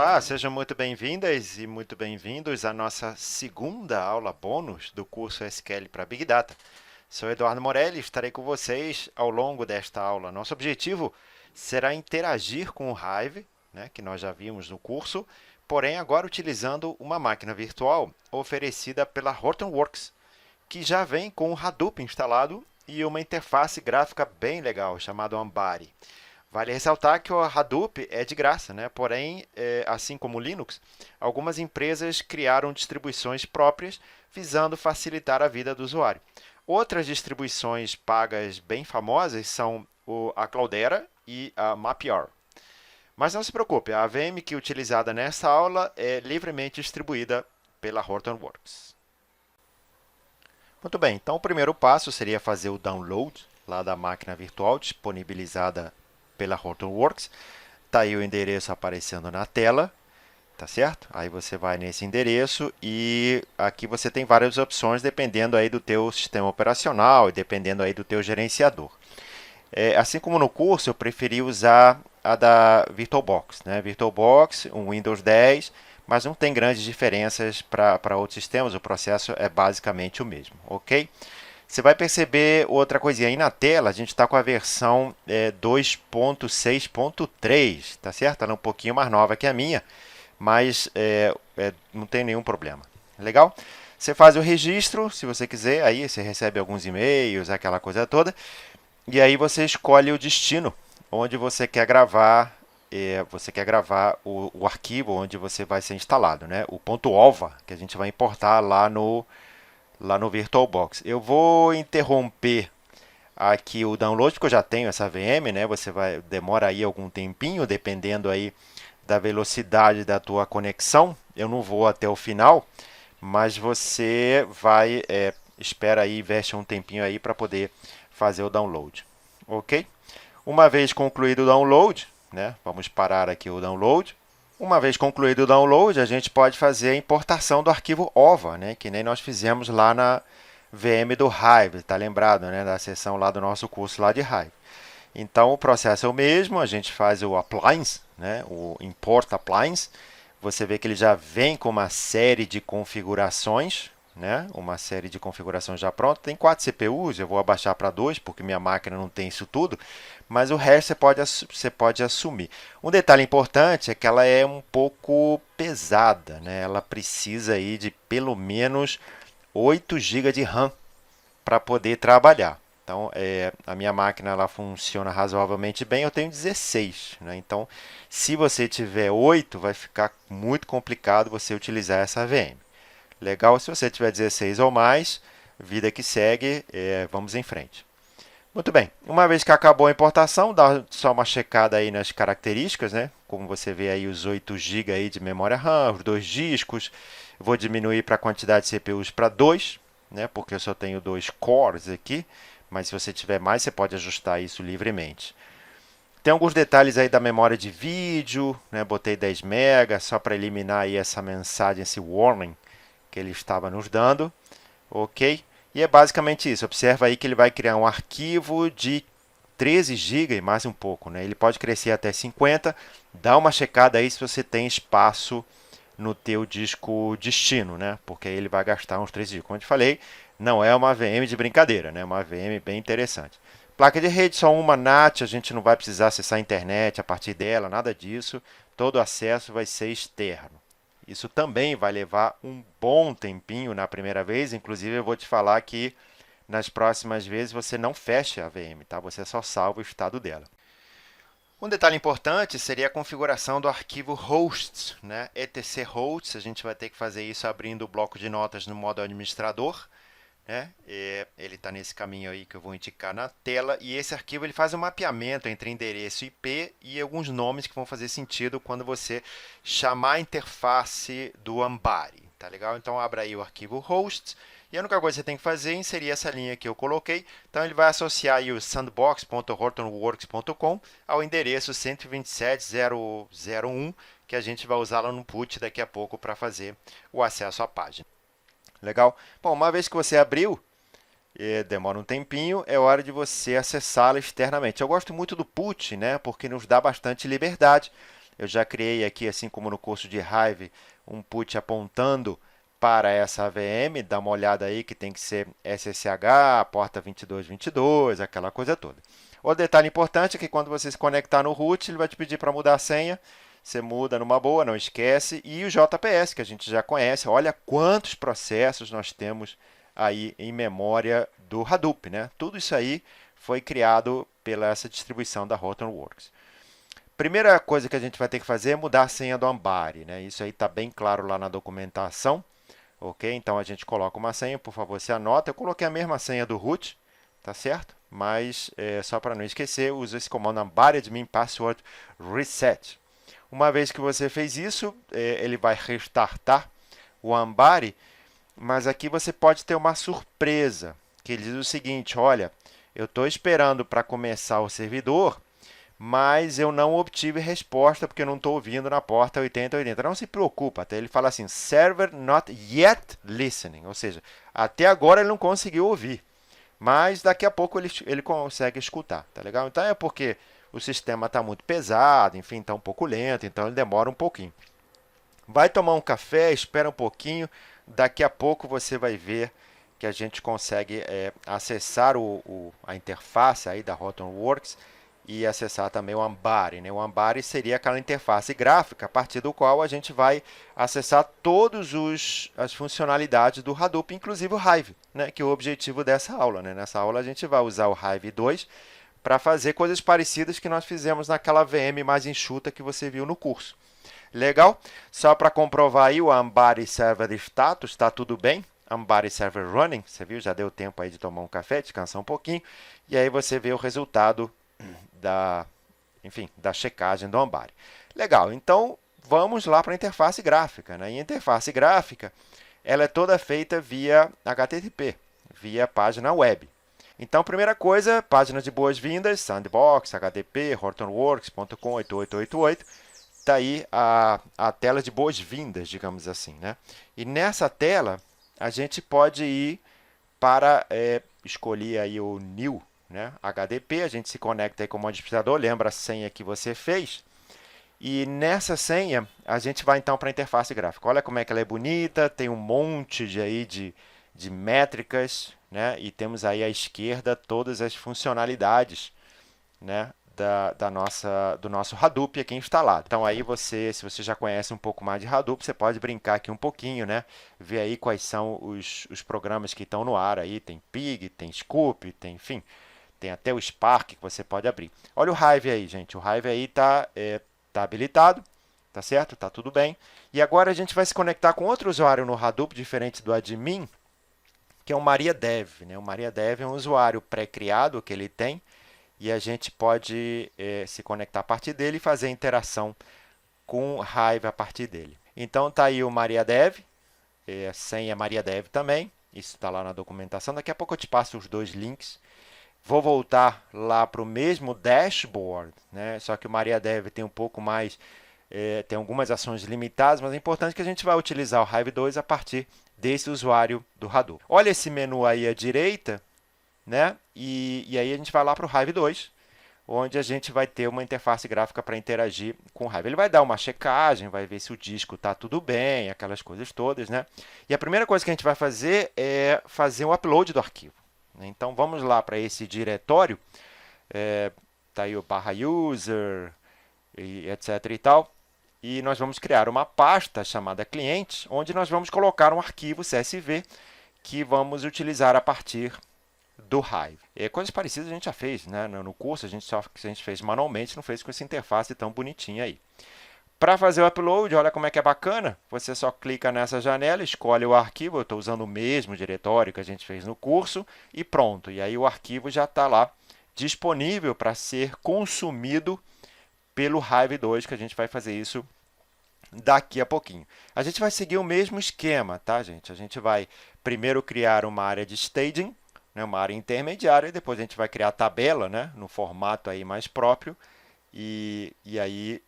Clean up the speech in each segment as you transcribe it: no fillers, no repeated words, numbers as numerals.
Olá, sejam muito bem-vindas e muito bem-vindos à nossa segunda aula bônus do curso SQL para Big Data. Sou Eduardo Morelli e estarei com vocês ao longo desta aula. Nosso objetivo será interagir com o Hive, que nós já vimos no curso, porém agora utilizando uma máquina virtual oferecida pela Hortonworks, que já vem com o Hadoop instalado e uma interface gráfica bem legal chamada Ambari. Vale ressaltar que o Hadoop é de graça, porém, assim como o Linux, algumas empresas criaram distribuições próprias visando facilitar a vida do usuário. Outras distribuições pagas bem famosas são a Cloudera e a Mapior. Mas não se preocupe, a VM que é utilizada nessa aula é livremente distribuída pela Hortonworks. Muito bem, então o primeiro passo seria fazer o download lá da máquina virtual disponibilizada pela Hortonworks. Está aí o endereço aparecendo na tela, tá certo? Aí você vai nesse endereço e aqui você tem várias opções dependendo aí do teu sistema operacional e dependendo aí do teu gerenciador. Assim como no curso, eu preferi usar a da VirtualBox, VirtualBox, um Windows 10, mas não tem grandes diferenças para outros sistemas, o processo é basicamente o mesmo, ok? Você vai perceber outra coisinha aí na tela, a gente está com a versão 2.6.3, tá certo? Ela é um pouquinho mais nova que a minha, mas não tem nenhum problema. Legal? Você faz o registro, se você quiser, aí você recebe alguns e-mails, aquela coisa toda, e aí você escolhe o destino onde você quer gravar, o arquivo onde você vai ser instalado, o ponto .ova, que a gente vai importar lá no VirtualBox. Eu vou interromper aqui o download, porque eu já tenho essa VM, demora aí algum tempinho, dependendo aí da velocidade da tua conexão. Eu não vou até o final, mas você vai, espera aí, investe um tempinho aí para poder fazer o download, ok? Uma vez concluído o download, vamos parar aqui o download. Uma vez concluído o download, a gente pode fazer a importação do arquivo OVA, que nem nós fizemos lá na VM do Hive, tá lembrado, da seção lá do nosso curso lá de Hive. Então, o processo é o mesmo, a gente faz o appliance, o import appliance. Você vê que ele já vem com uma série de configurações, uma série de configurações já pronta. Tem 4 CPUs, eu vou abaixar para 2, porque minha máquina não tem isso tudo, mas o resto você pode assumir. Um detalhe importante é que ela é um pouco pesada, ela precisa aí de pelo menos 8 GB de RAM para poder trabalhar. Então, a minha máquina ela funciona razoavelmente bem, eu tenho 16. Então, se você tiver 8, vai ficar muito complicado você utilizar essa VM. Legal, se você tiver 16 ou mais, vida que segue, vamos em frente. Muito bem, uma vez que acabou a importação, dá só uma checada aí nas características, Como você vê aí os 8 GB aí de memória RAM, os 2 discos. Eu vou diminuir para a quantidade de CPUs para 2, porque eu só tenho 2 cores aqui, mas se você tiver mais, você pode ajustar isso livremente. Tem alguns detalhes aí da memória de vídeo, botei 10 MB só para eliminar aí essa mensagem, esse warning que ele estava nos dando, ok? E é basicamente isso. Observa aí que ele vai criar um arquivo de 13 GB e mais um pouco, Ele pode crescer até 50. Dá uma checada aí se você tem espaço no teu disco destino, Porque aí ele vai gastar uns 13 GB. Como eu te falei, não é uma VM de brincadeira, É uma VM bem interessante. Placa de rede só uma NAT, a gente não vai precisar acessar a internet a partir dela, nada disso. Todo o acesso vai ser externo. Isso também vai levar um bom tempinho na primeira vez. Inclusive, eu vou te falar que nas próximas vezes você não fecha a VM, tá? Você só salva o estado dela. Um detalhe importante seria a configuração do arquivo hosts, etc hosts. A gente vai ter que fazer isso abrindo o bloco de notas no modo administrador. Ele está nesse caminho aí que eu vou indicar na tela, e esse arquivo ele faz um mapeamento entre endereço IP e alguns nomes que vão fazer sentido quando você chamar a interface do Ambari, tá legal? Então abra aí o arquivo hosts e a única coisa que você tem que fazer é inserir essa linha que eu coloquei. Então ele vai associar aí o sandbox.hortonworks.com ao endereço 127.0.0.1 que a gente vai usar lá no put daqui a pouco para fazer o acesso à página. Legal? Bom, uma vez que você abriu, demora um tempinho, é hora de você acessá-la externamente. Eu gosto muito do put, porque nos dá bastante liberdade. Eu já criei aqui, assim como no curso de Hive, um put apontando para essa AVM. Dá uma olhada aí que tem que ser SSH, porta 2222, aquela coisa toda. O detalhe importante é que quando você se conectar no root, ele vai te pedir para mudar a senha. Você muda numa boa, não esquece. E o JPS, que a gente já conhece. Olha quantos processos nós temos aí em memória do Hadoop, né? Tudo isso aí foi criado pela essa distribuição da Hortonworks. Primeira coisa que a gente vai ter que fazer é mudar a senha do Ambari, né? Isso aí está bem claro lá na documentação, ok? Então a gente coloca uma senha, por favor, você anota. Eu coloquei a mesma senha do root, tá certo? Mas só para não esquecer, usa esse comando Ambari admin password reset. Uma vez que você fez isso, ele vai restartar o Ambari, mas aqui você pode ter uma surpresa, que ele diz o seguinte: olha, eu estou esperando para começar o servidor, mas eu não obtive resposta porque eu não estou ouvindo na porta 8080. Não se preocupa, até ele fala assim, server not yet listening, ou seja, até agora ele não conseguiu ouvir, mas daqui a pouco ele consegue escutar, tá legal? Então é porque o sistema está muito pesado, enfim, está um pouco lento, então ele demora um pouquinho. Vai tomar um café, espera um pouquinho, daqui a pouco você vai ver que a gente consegue acessar a interface aí da Hortonworks e acessar também o Ambari, né? O Ambari seria aquela interface gráfica a partir do qual a gente vai acessar todas as funcionalidades do Hadoop, inclusive o Hive, né? Que é o objetivo dessa aula, né? Nessa aula a gente vai usar o Hive 2 para fazer coisas parecidas que nós fizemos naquela VM mais enxuta que você viu no curso. Legal? Só para comprovar aí o Ambari Server Status, está tudo bem? Ambari Server Running, você viu? Já deu tempo aí de tomar um café, descansar um pouquinho. E aí você vê o resultado da checagem do Ambari. Legal, então vamos lá para a interface gráfica, né? E a interface gráfica, ela é toda feita via HTTP, via página web. Então, primeira coisa, página de boas-vindas, Sandbox, HTTP, hortonworks.com 8888. Está aí a tela de boas-vindas, digamos assim, né? E nessa tela, a gente pode ir para escolher aí o new, né? HDP, a gente se conecta aí com o administrador, lembra a senha que você fez. E nessa senha, a gente vai então para a interface gráfica. Olha como é que ela é bonita, tem um monte de métricas, né? E temos aí à esquerda todas as funcionalidades, né? Do nosso Hadoop aqui instalado. Então aí se você já conhece um pouco mais de Hadoop, você pode brincar aqui um pouquinho, né? Ver aí quais são os programas que estão no ar aí. Tem Pig, tem Scoop, tem, enfim, tem até o Spark que você pode abrir. Olha o Hive aí, gente. O Hive aí tá habilitado, tá certo? Tá tudo bem. E agora a gente vai se conectar com outro usuário no Hadoop, diferente do admin, que é o MariaDev, né? O MariaDev é um usuário pré-criado que ele tem, e a gente pode se conectar a partir dele e fazer interação com o Hive a partir dele. Então está aí o MariaDev, senha MariaDev também, isso está lá na documentação. Daqui a pouco eu te passo os dois links. Vou voltar lá para o mesmo dashboard, né? Só que o MariaDev tem um pouco mais, tem algumas ações limitadas, mas é importante que a gente vai utilizar o Hive 2 a partir desse usuário do Hadoop. Olha esse menu aí à direita, né? E aí a gente vai lá para o Hive 2, onde a gente vai ter uma interface gráfica para interagir com o Hive. Ele vai dar uma checagem, vai ver se o disco está tudo bem, aquelas coisas todas, né? E a primeira coisa que a gente vai fazer é fazer o upload do arquivo. Então vamos lá para esse diretório, tá aí o /user, e etc e tal, e nós vamos criar uma pasta chamada clientes, onde nós vamos colocar um arquivo CSV que vamos utilizar a partir do Hive. Coisas parecidas a gente já fez, né? No curso, a gente fez manualmente, não fez com essa interface tão bonitinha aí. Para fazer o upload, olha como é que é bacana. Você só clica nessa janela, escolhe o arquivo. Eu estou usando o mesmo diretório que a gente fez no curso e pronto. E aí o arquivo já está lá disponível para ser consumido pelo Hive 2, que a gente vai fazer isso daqui a pouquinho. A gente vai seguir o mesmo esquema, tá, gente? A gente vai primeiro criar uma área de staging, né, uma área intermediária, e depois a gente vai criar a tabela, né, no formato aí mais próprio, e aí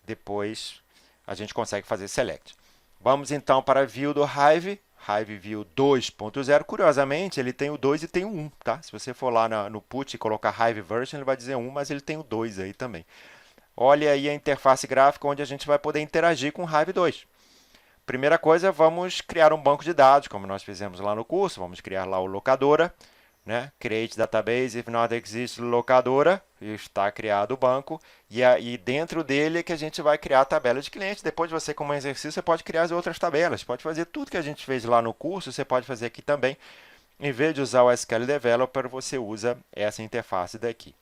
depois a gente consegue fazer select. Vamos então para a view do Hive, Hive View 2.0. Curiosamente, ele tem o 2 e tem o 1, tá? Se você for lá no put e colocar Hive Version, ele vai dizer 1, mas ele tem o 2 aí também. olha aí a interface gráfica onde a gente vai poder interagir com o Hive 2. Primeira coisa, vamos criar um banco de dados, como nós fizemos lá no curso. Vamos criar lá o locadora, né? Create database if not exist locadora. Está criado o banco. E aí dentro dele é que a gente vai criar a tabela de cliente. Depois você, como exercício, você pode criar as outras tabelas. Pode fazer tudo que a gente fez lá no curso, você pode fazer aqui também. Em vez de usar o SQL Developer, você usa essa interface daqui,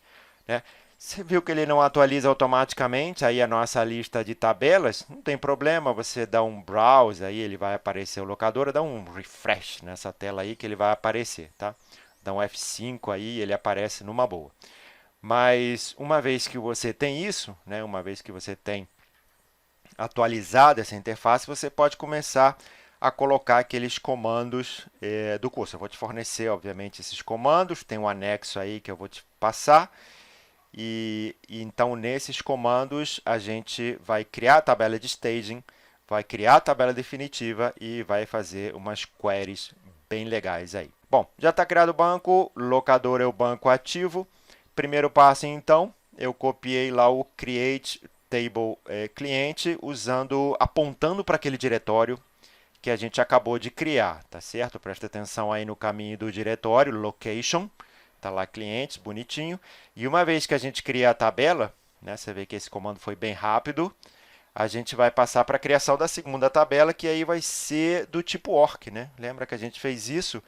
né? Você viu que ele não atualiza automaticamente aí a nossa lista de tabelas? Não tem problema, você dá um browse, aí ele vai aparecer o locador, dá um refresh nessa tela aí que ele vai aparecer, tá? Dá um F5 aí, ele aparece numa boa. Mas uma vez que você tem isso, né, uma vez que você tem atualizado essa interface, você pode começar a colocar aqueles comandos do curso. Eu vou te fornecer, obviamente, esses comandos, tem um anexo aí que eu vou te passar. E então, nesses comandos, a gente vai criar a tabela de staging, vai criar a tabela definitiva e vai fazer umas queries bem legais aí. Bom, já está criado o banco, locador é o banco ativo. Primeiro passo, então, eu copiei lá o create table cliente, apontando para aquele diretório que a gente acabou de criar, tá certo? Presta atenção aí no caminho do diretório, location. Está lá clientes, bonitinho. E uma vez que a gente cria a tabela, né, você vê que esse comando foi bem rápido, a gente vai passar para a criação da segunda tabela, que aí vai ser do tipo orc, né? Lembra que a gente fez isso?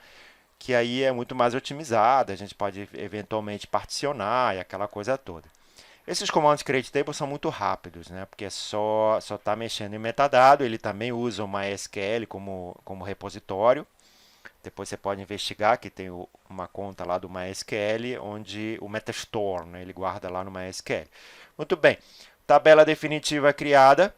Que aí é muito mais otimizada, a gente pode eventualmente particionar e aquela coisa toda. Esses comandos create table são muito rápidos, né? Porque só está mexendo em metadado, ele também usa o MySQL como repositório. Depois você pode investigar, que tem uma conta lá do MySQL, onde o Metastore, né, ele guarda lá no MySQL. Muito bem, tabela definitiva criada,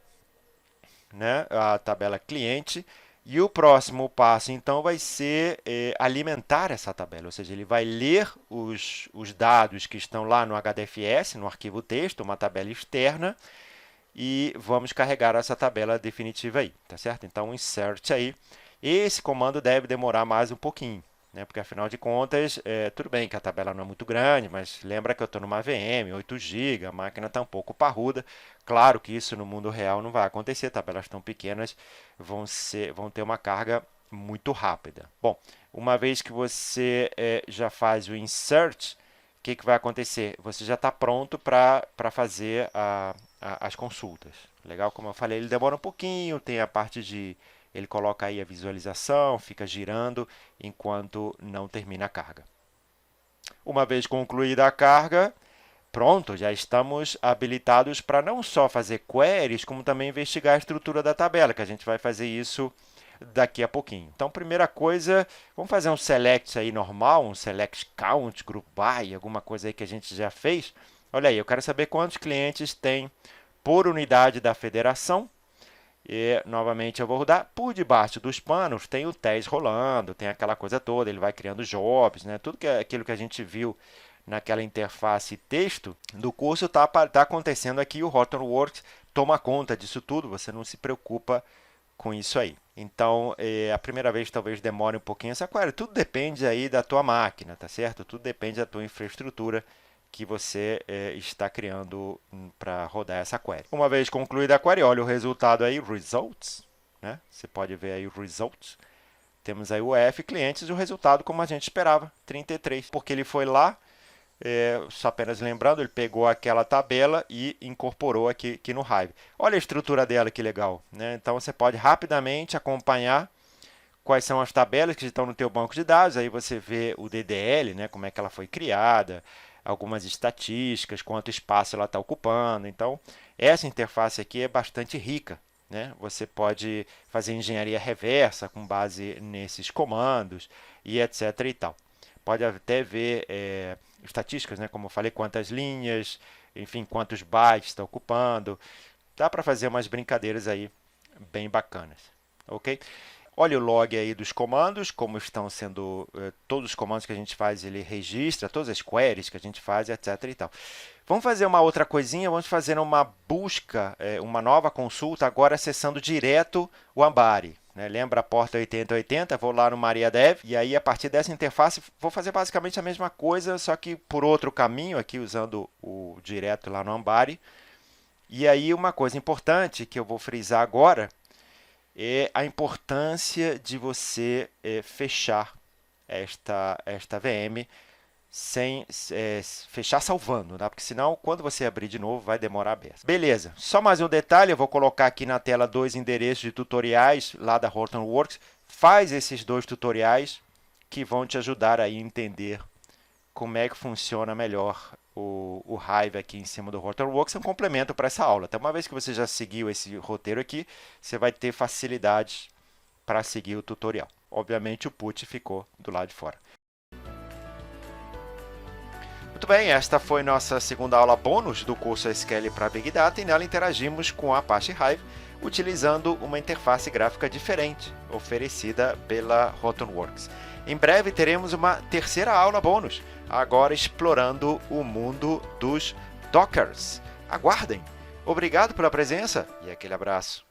né, a tabela cliente. E o próximo passo, então, vai ser alimentar essa tabela, ou seja, ele vai ler os dados que estão lá no HDFS, no arquivo texto, uma tabela externa, e vamos carregar essa tabela definitiva aí, tá certo? Então, insert aí. Esse comando deve demorar mais um pouquinho, né? Porque afinal de contas, tudo bem que a tabela não é muito grande, mas lembra que eu estou numa VM, 8 GB, a máquina está um pouco parruda. Claro que isso no mundo real não vai acontecer, tabelas tão pequenas vão ter uma carga muito rápida. Bom, uma vez que você já faz o insert, o que vai acontecer? Você já está pronto para fazer as consultas. Legal? Como eu falei, ele demora um pouquinho, tem a parte de ele coloca aí a visualização, fica girando enquanto não termina a carga. Uma vez concluída a carga, pronto, já estamos habilitados para não só fazer queries, como também investigar a estrutura da tabela, que a gente vai fazer isso daqui a pouquinho. Então, primeira coisa, vamos fazer um select aí normal, um select count, group by, alguma coisa aí que a gente já fez. Olha aí, eu quero saber quantos clientes tem por unidade da federação. E, novamente, eu vou rodar. Por debaixo dos panos, tem o teste rolando, tem aquela coisa toda, ele vai criando jobs, né? Tudo aquilo que a gente viu naquela interface texto do curso está acontecendo aqui. O Hortonworks toma conta disso tudo, você não se preocupa com isso aí. Então, a primeira vez talvez demore um pouquinho essa query. Tudo depende aí da tua máquina, tá certo? Tudo depende da tua infraestrutura que você está criando para rodar essa query. Uma vez concluída a query, olha o resultado aí, results, né? Você pode ver aí o results. Temos aí o F clientes e o resultado como a gente esperava, 33, porque ele foi lá, só apenas lembrando, ele pegou aquela tabela e incorporou aqui no Hive. Olha a estrutura dela, que legal, né? Então você pode rapidamente acompanhar quais são as tabelas que estão no teu banco de dados, aí você vê o DDL, né, como é que ela foi criada, algumas estatísticas, quanto espaço ela está ocupando. Então, essa interface aqui é bastante rica, né? Você pode fazer engenharia reversa com base nesses comandos e etc. e tal. Pode até ver estatísticas, né? Como eu falei, quantas linhas, enfim, quantos bytes está ocupando. Dá para fazer umas brincadeiras aí bem bacanas, ok? Olha o log aí dos comandos, como estão sendo todos os comandos que a gente faz, ele registra todas as queries que a gente faz, etc. e tal. Vamos fazer uma outra coisinha, vamos fazer uma busca, uma nova consulta, agora acessando direto o Ambari. Né? Lembra a porta 8080? Vou lá no MariaDev e aí a partir dessa interface vou fazer basicamente a mesma coisa, só que por outro caminho, aqui usando o direto lá no Ambari. E aí uma coisa importante que eu vou frisar agora é a importância de você fechar esta VM sem fechar salvando, né? Porque senão, quando você abrir de novo, vai demorar a beça. Beleza, só mais um detalhe, eu vou colocar aqui na tela 2 endereços de tutoriais lá da Hortonworks. Faz esses 2 tutoriais que vão te ajudar aí a entender como é que funciona melhor o Hive aqui em cima do Hortonworks. É um complemento para essa aula. Então, uma vez que você já seguiu esse roteiro aqui, você vai ter facilidades para seguir o tutorial. Obviamente, o put ficou do lado de fora. Muito bem, esta foi nossa segunda aula bônus do curso SQL para Big Data e nela interagimos com a Apache Hive utilizando uma interface gráfica diferente oferecida pela Hortonworks. Em breve teremos uma terceira aula bônus, agora explorando o mundo dos Dockers. Aguardem! Obrigado pela presença e aquele abraço.